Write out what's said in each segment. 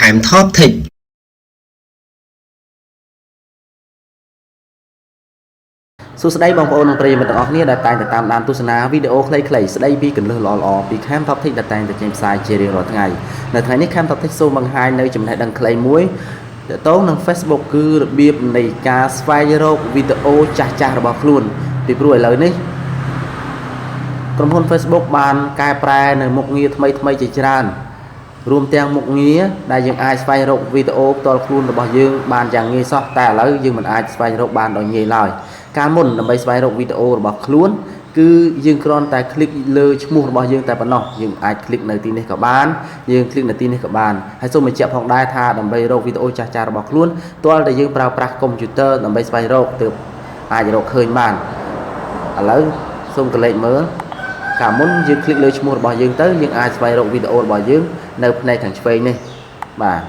Cam Top Tech សួស្តីបងប្អូននិងប្រិយមិត្តទាំងអស់គ្នាដែលតែងតែតាមដានទស្សនាវីដេអូខ្លីៗស្ដីពីគន្លឹះល្អៗពី Cam Top Tech ដែលតែងតែចេញផ្សាយជារៀងរាល់ថ្ងៃនៅថ្ងៃនេះ Cam Top Tech សូមបង្ហាញនៅចំណេះដឹងខ្លីមួយទាក់ទងនឹង Facebook គឺរបៀបនៃការស្វែងរកវីដេអូចាស់ៗរបស់ខ្លួនពីព្រោះឥឡូវនេះក្រុមហ៊ុន Facebook បានកែប្រែនៅមុខងារថ្មីៗជាច្រើនរួមទាំងមុខងារដែលយើងអាចស្វែងរកវីដេអូផ្ទាល់ខ្លួនរបស់យើងបានយ៉ាងងាយសោះតែឥឡូវយើងមិនអាចស្វែងរកបានដោយងាយឡើយកាលមុនដើម្បីស្វែងរកវីដេអូរបស់ខ្លួនគឺយើងគ្រាន់តែคลิกលើឈ្មោះរបស់យើងតែប៉ុណ្ណោះយើងអាចคลิกនៅទីនេះក៏បានយើងคลิกនៅទីនេះក៏បានហើយសូមបញ្ជាក់ផងដែរថាដើម្បីរកវីដេអូចាស់ៗរបស់ខ្លួនទាល់តែយើងប្រើប្រាស់កុំព្យូទ័រដើម្បីស្វែងរកទើបអាចរកឃើញបានឥឡូវសូមកលេចមើលកាលមុនយើងคลิกលើឈ្មោះរបស់យើងទៅយើងអាចស្វែងរកវីដេអូរបស់យើងនៅផ្នែកខាងឆ្វេងនេះបាទ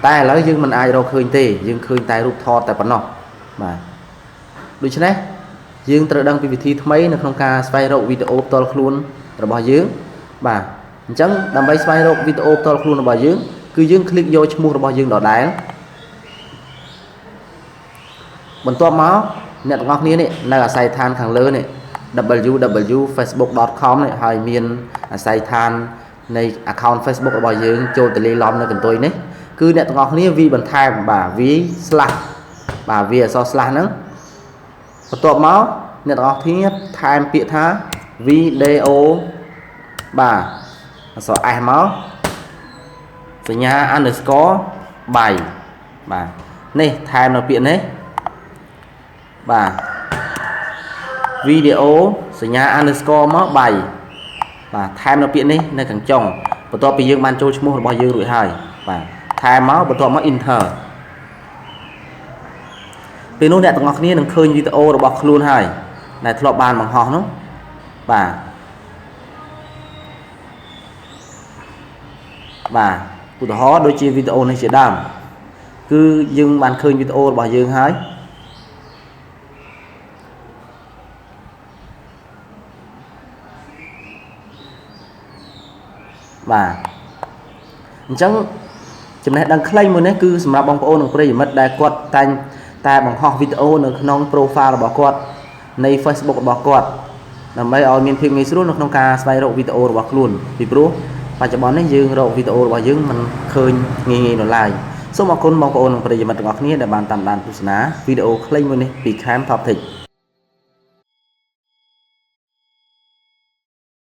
តែឥឡូវយើងមិនអាចរកឃើញទេយើងឃើញតែរូបថតតែប៉ុណ្ណោះបាទដូច្នេះយើងត្រូវដឹងពីវិធីថ្មីនៅក្នុងការស្វែងរកវីដេអូផ្ទាល់ខ្លួនរបស់យើងបាទអញ្ចឹងដើម្បីស្វែងរកវីដេអូផ្ទាល់ខ្លួនរបស់យើងគឺយើងคลิกយកឈ្មោះរបស់យើងដដែលបន្ទាប់មកអ្នកទាំងអស់គ្នានេះនៅអាស័យដ្ឋានខាងលើនេះ www.facebook.com នេះហើយមានអាស័យដ្ឋាននៃ account Facebook របស់យើងចូលទៅលេឡំនៅកន្ទុយនេះគឺអ្នកទាំងអស់គ្នាវាបន្ថែមបាទវា slash បាទវាអក្សរ slash ហ្នឹងបន្ទាប់មកអ្នកទាំងអស់គ្នាថែមពាក្យថា video បាទអក្សរ s មកសញ្ញា underscore by បាទនេះថែមនៅពាក្យនេះបាទវីដេអូសញ្ញា underscore មកby បាទថែមនៅពាក្យនេះនៅខាងចុងបន្ទាប់ពីយើងបានចូលឈ្មោះរបស់យើងរួចហើយបាទថែមមកបន្ទាប់មក enter ពេលនោះអ្នកទាំងអស់គ្នានឹងឃើញវីដេអូរបស់ខ្លួនហើយដែលធ្លាប់បានបង្ហោះនោះបាទឧទាហរណ៍ដូចជាវីដេអូនេះជាដើមគឺយើងបានឃើញវីដេអូរបស់យើងហើយបាទអញ្ចឹងចំណេះដឹងខ្លីមួយនេះគឺសម្រាប់បងប្អូននិងប្រិយមិត្តដែលគាត់តែបង្ហោះវីដេអូនៅក្នុង profile របស់គាត់នៃ Facebook របស់គាត់ដើម្បីឲ្យមានភាពងាយស្រួលនៅក្នុងការស្វែងរកវីដេអូរបស់ខ្លួនពីព្រោះបច្ចុប្បន្ននេះយើងរកវីដេអូរបស់យើងមិនឃើញងាយៗនៅឡើយសូមអរគុណបងប្អូននិងប្រិយមិត្តទាំងអស់គ្នាដែលបានតាមដានទស្សនាវីដេអូខ្លីមួយនេះពី Cam Top Tech